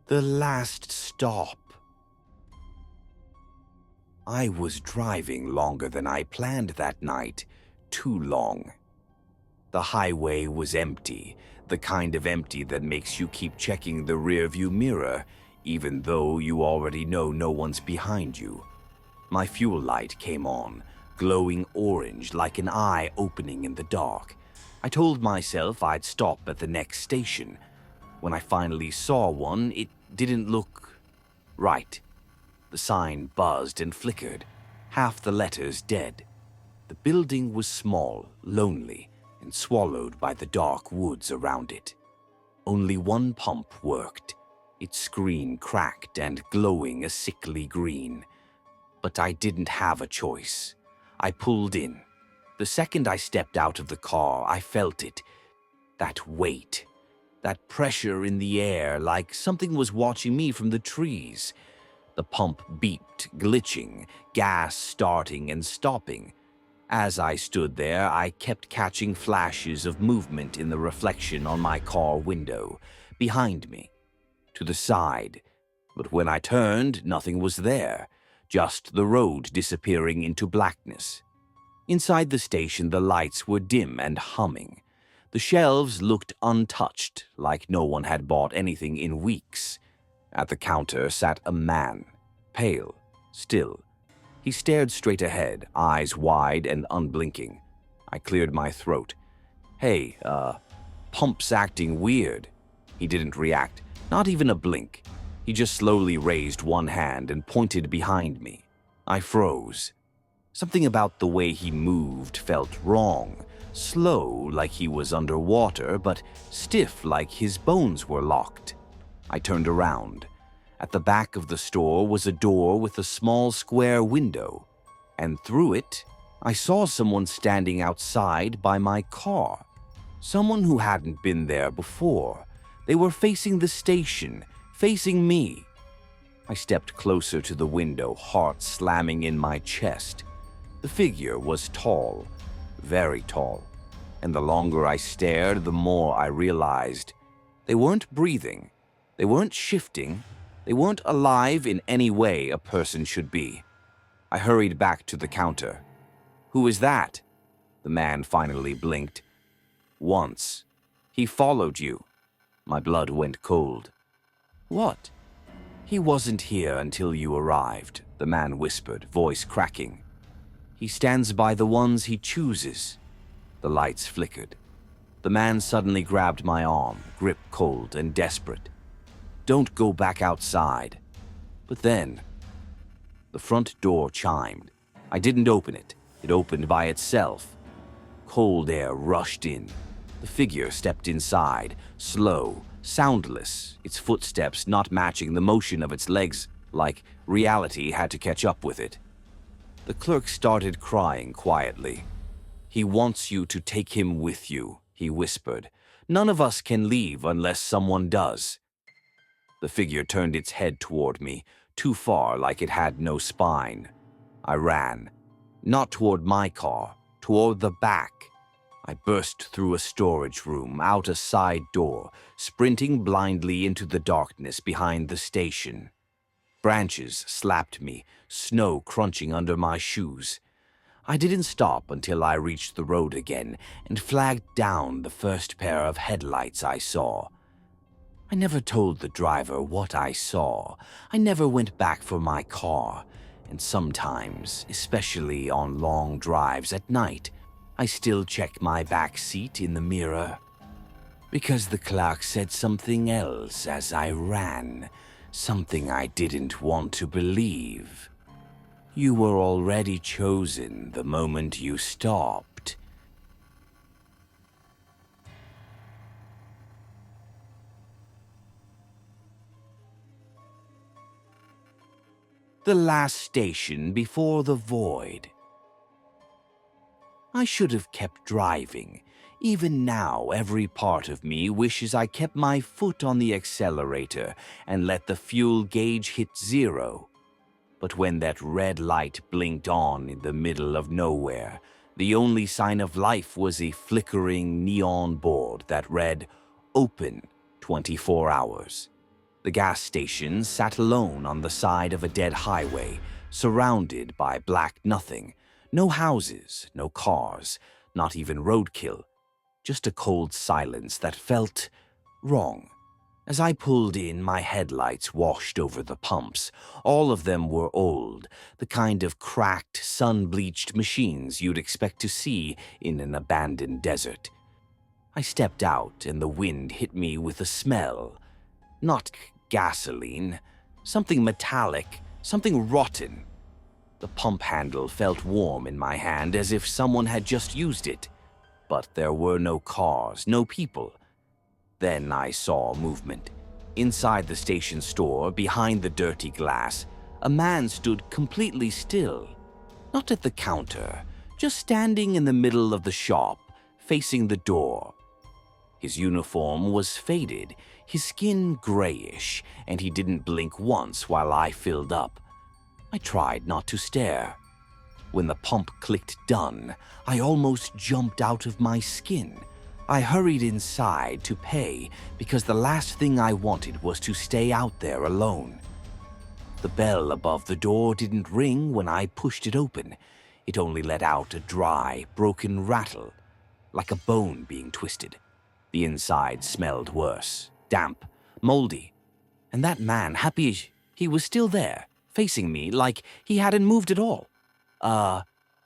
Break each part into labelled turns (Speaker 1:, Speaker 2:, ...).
Speaker 1: The last stop. I was driving longer than I planned that night, too long. The highway was empty, the kind of empty that makes you keep checking the rearview mirror, even though you already know no one's behind you. My fuel light came on, glowing orange like an eye opening in the dark. I told myself I'd stop at the next station. When I finally saw one, it didn't look right. The sign buzzed and flickered, half the letters dead. The building was small, lonely, and swallowed by the dark woods around it. Only one pump worked, its screen cracked and glowing a sickly green. But I didn't have a choice. I pulled in. The second I stepped out of the car, I felt it. That weight. That pressure in the air, like something was watching me from the trees. The pump beeped, glitching, gas starting and stopping. As I stood there, I kept catching flashes of movement in the reflection on my car window, behind me, to the side. But when I turned, nothing was there, just the road disappearing into blackness. Inside the station, the lights were dim and humming. The shelves looked untouched, like no one had bought anything in weeks. At the counter sat a man, pale, still. He stared straight ahead, eyes wide and unblinking. I cleared my throat. "Hey, pump's acting weird." He didn't react, not even a blink. He just slowly raised one hand and pointed behind me. I froze. Something about the way he moved felt wrong. Slow, like he was underwater, but stiff, like his bones were locked. I turned around. At the back of the store was a door with a small square window, and through it, I saw someone standing outside by my car. Someone who hadn't been there before. They were facing the station, facing me. I stepped closer to the window, heart slamming in my chest. The figure was tall, very tall, and the longer I stared, the more I realized they weren't breathing, they weren't shifting, they weren't alive in any way a person should be. I hurried back to the counter. "Who is that?" The man finally blinked. "Once. He followed you." My blood went cold. "What?" "He wasn't here until you arrived," the man whispered, voice cracking. "He stands by the ones he chooses." The lights flickered. The man suddenly grabbed my arm, grip cold and desperate. "Don't go back outside." But then, the front door chimed. I didn't open it. It opened by itself. Cold air rushed in. The figure stepped inside, slow, soundless, its footsteps not matching the motion of its legs, like reality had to catch up with it. The clerk started crying quietly. "He wants you to take him with you," he whispered. "None of us can leave unless someone does." The figure turned its head toward me, too far like it had no spine. I ran, not toward my car, toward the back. I burst through a storage room, out a side door, sprinting blindly into the darkness behind the station. Branches slapped me, snow crunching under my shoes. I didn't stop until I reached the road again and flagged down the first pair of headlights I saw. I never told the driver what I saw. I never went back for my car. And sometimes, especially on long drives at night, I still check my back seat in the mirror. Because the clerk said something else as I ran. Something I didn't want to believe. You were already chosen the moment you stopped. The last station before the void. I should have kept driving. Even now, every part of me wishes I kept my foot on the accelerator and let the fuel gauge hit 0. But when that red light blinked on in the middle of nowhere, the only sign of life was a flickering neon board that read, "Open 24 hours." The gas station sat alone on the side of a dead highway, surrounded by black nothing. No houses, no cars, not even roadkill. Just a cold silence that felt wrong. As I pulled in, my headlights washed over the pumps. All of them were old, the kind of cracked, sun-bleached machines you'd expect to see in an abandoned desert. I stepped out and the wind hit me with a smell. Not gasoline, something metallic, something rotten. The pump handle felt warm in my hand as if someone had just used it. But there were no cars, no people. Then I saw movement. Inside the station store, behind the dirty glass, a man stood completely still. Not at the counter, just standing in the middle of the shop, facing the door. His uniform was faded, his skin grayish, and he didn't blink once while I filled up. I tried not to stare. When the pump clicked done, I almost jumped out of my skin. I hurried inside to pay because the last thing I wanted was to stay out there alone. The bell above the door didn't ring when I pushed it open. It only let out a dry, broken rattle, like a bone being twisted. The inside smelled worse, damp, moldy. And that man, happy he was still there, facing me like he hadn't moved at all.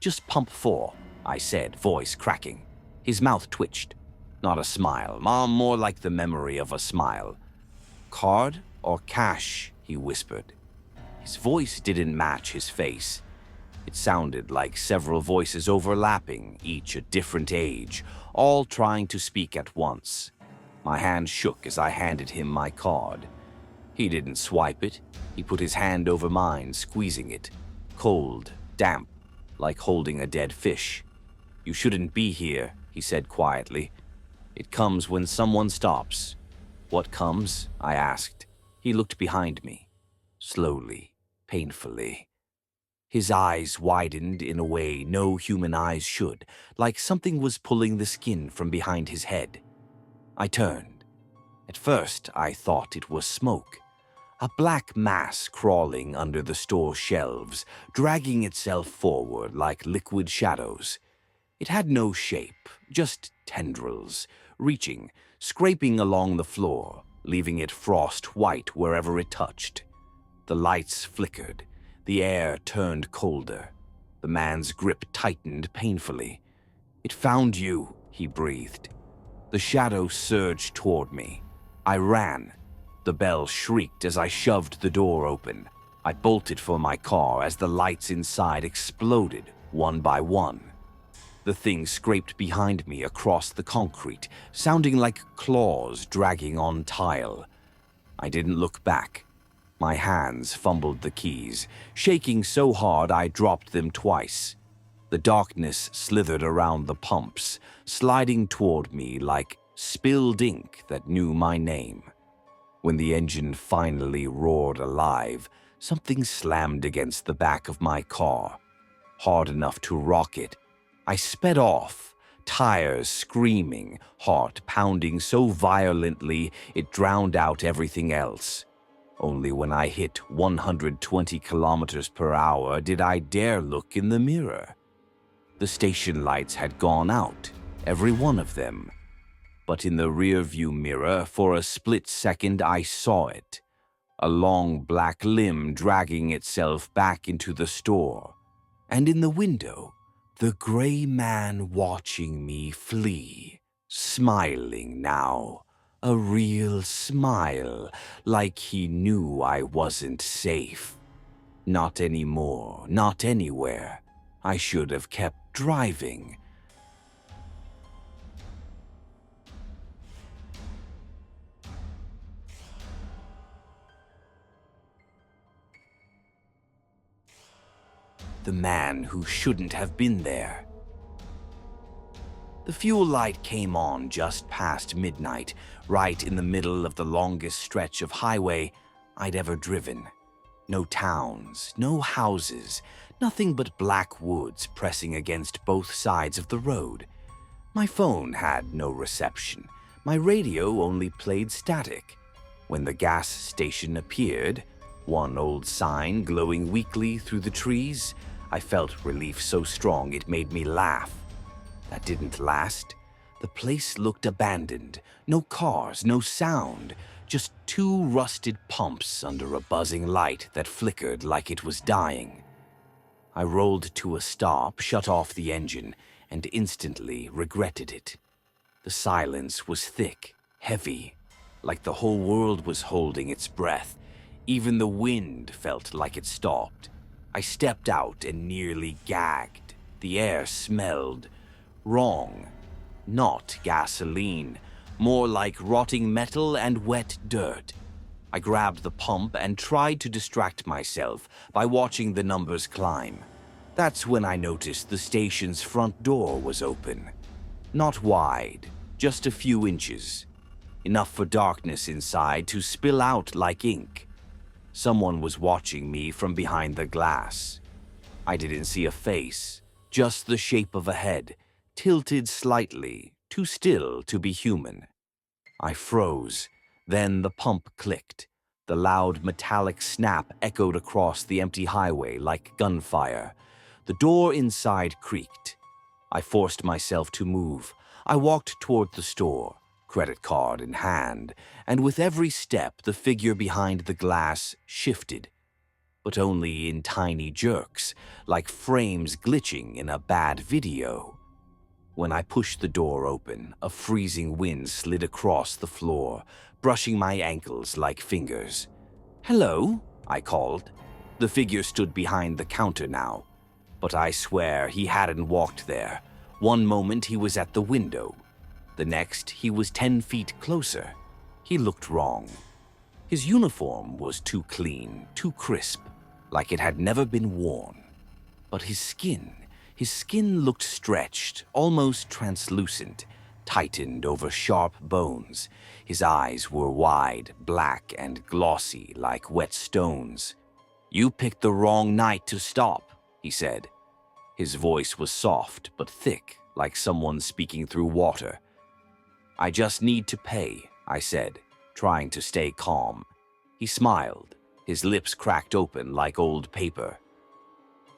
Speaker 1: Just pump 4, I said, voice cracking. His mouth twitched. Not a smile, more like the memory of a smile. Card or cash, he whispered. His voice didn't match his face. It sounded like several voices overlapping, each a different age, all trying to speak at once. My hand shook as I handed him my card. He didn't swipe it. He put his hand over mine, squeezing it. Cold, damp, like holding a dead fish. You shouldn't be here, he said quietly. It comes when someone stops. What comes? I asked. He looked behind me. Slowly, painfully. His eyes widened in a way no human eyes should, like something was pulling the skin from behind his head. I turned. At first, I thought it was smoke. A black mass crawling under the store shelves, dragging itself forward like liquid shadows. It had no shape, just tendrils, reaching, scraping along the floor, leaving it frost white wherever it touched. The lights flickered. The air turned colder. The man's grip tightened painfully. It found you, he breathed. The shadow surged toward me. I ran. The bell shrieked as I shoved the door open. I bolted for my car as the lights inside exploded, one by one. The thing scraped behind me across the concrete, sounding like claws dragging on tile. I didn't look back. My hands fumbled the keys, shaking so hard I dropped them twice. The darkness slithered around the pumps, sliding toward me like spilled ink that knew my name. When the engine finally roared alive, something slammed against the back of my car, hard enough to rock it. I sped off, tires screaming, heart pounding so violently it drowned out everything else. Only when I hit 120 kilometers per hour did I dare look in the mirror. The station lights had gone out, every one of them. But in the rearview mirror, for a split second, I saw it. A long black limb dragging itself back into the store. And in the window, the gray man watching me flee, smiling now. A real smile, like he knew I wasn't safe. Not anymore, not anywhere. I should have kept driving. The man who shouldn't have been there. The fuel light came on just past midnight, right in the middle of the longest stretch of highway I'd ever driven. No towns, no houses, nothing but black woods pressing against both sides of the road. My phone had no reception. My radio only played static. When the gas station appeared, one old sign glowing weakly through the trees, I felt relief so strong it made me laugh. That didn't last. The place looked abandoned. No cars, no sound, just two rusted pumps under a buzzing light that flickered like it was dying. I rolled to a stop, shut off the engine, and instantly regretted it. The silence was thick, heavy, like the whole world was holding its breath. Even the wind felt like it stopped. I stepped out and nearly gagged. The air smelled wrong. Not gasoline, more like rotting metal and wet dirt. I grabbed the pump and tried to distract myself by watching the numbers climb. That's when I noticed the station's front door was open. Not wide, just a few inches. Enough for darkness inside to spill out like ink. Someone was watching me from behind the glass. I didn't see a face, just the shape of a head, tilted slightly, too still to be human. I froze. Then the pump clicked. The loud metallic snap echoed across the empty highway like gunfire. The door inside creaked. I forced myself to move. I walked toward the store, credit card in hand, and with every step the figure behind the glass shifted, but only in tiny jerks, like frames glitching in a bad video. When I pushed the door open, a freezing wind slid across the floor, brushing my ankles like fingers. "Hello?" I called. The figure stood behind the counter now, but I swear he hadn't walked there. One moment he was at the window. The next he was 10 feet closer. He looked wrong. His uniform was too clean, too crisp, like it had never been worn. But his skin looked stretched, almost translucent, tightened over sharp bones. His eyes were wide, black, and glossy like wet stones. "You picked the wrong night to stop," he said. His voice was soft but thick, like someone speaking through water. "I just need to pay," I said, trying to stay calm. He smiled, his lips cracked open like old paper.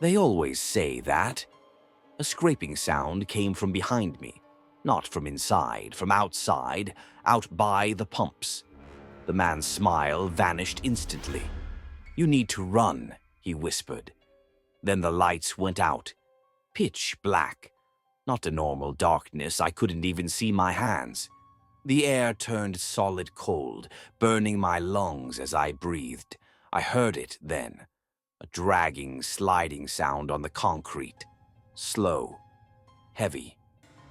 Speaker 1: "They always say that." A scraping sound came from behind me, not from inside, from outside, out by the pumps. The man's smile vanished instantly. "You need to run," he whispered. Then the lights went out. Pitch black. Not a normal darkness, I couldn't even see my hands. The air turned solid cold, burning my lungs as I breathed. I heard it then. A dragging, sliding sound on the concrete. Slow, heavy,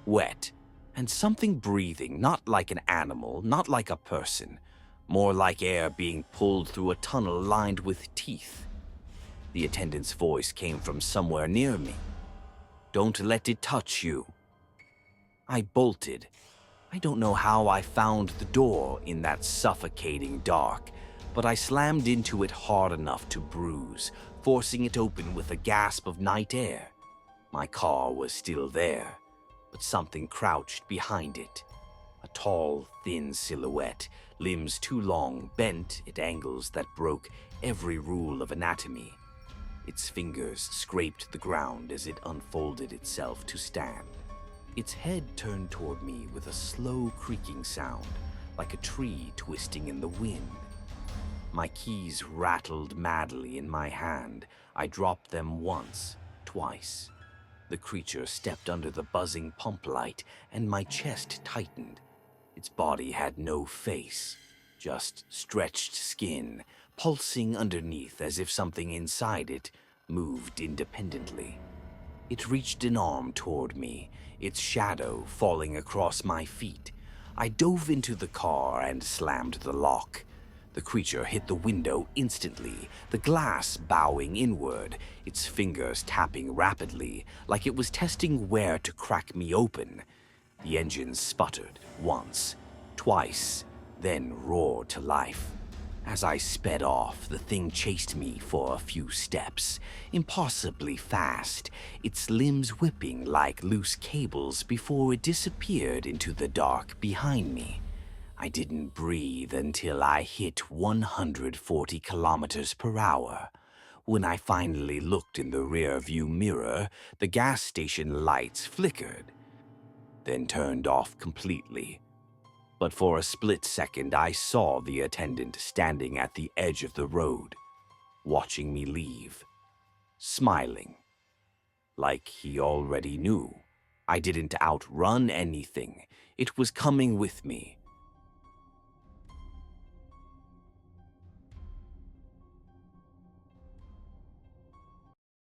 Speaker 1: wet, and something breathing, not like an animal, not like a person, more like air being pulled through a tunnel lined with teeth. The attendant's voice came from somewhere near me. "Don't let it touch you." I bolted. I don't know how I found the door in that suffocating dark, but I slammed into it hard enough to bruise, forcing it open with a gasp of night air. My car was still there, but something crouched behind it. A tall, thin silhouette, limbs too long, bent at angles that broke every rule of anatomy. Its fingers scraped the ground as it unfolded itself to stand. Its head turned toward me with a slow creaking sound, like a tree twisting in the wind. My keys rattled madly in my hand. I dropped them once, twice. The creature stepped under the buzzing pump light, and my chest tightened. Its body had no face, just stretched skin, pulsing underneath as if something inside it moved independently. It reached an arm toward me, its shadow falling across my feet. I dove into the car and slammed the lock. The creature hit the window instantly, the glass bowing inward, its fingers tapping rapidly, like it was testing where to crack me open. The engine sputtered once, twice, then roared to life. As I sped off, the thing chased me for a few steps, impossibly fast, its limbs whipping like loose cables before it disappeared into the dark behind me. I didn't breathe until I hit 140 kilometers per hour. When I finally looked in the rear-view mirror, the gas station lights flickered, then turned off completely. But for a split second, I saw the attendant standing at the edge of the road, watching me leave, smiling, like he already knew. I didn't outrun anything. It was coming with me.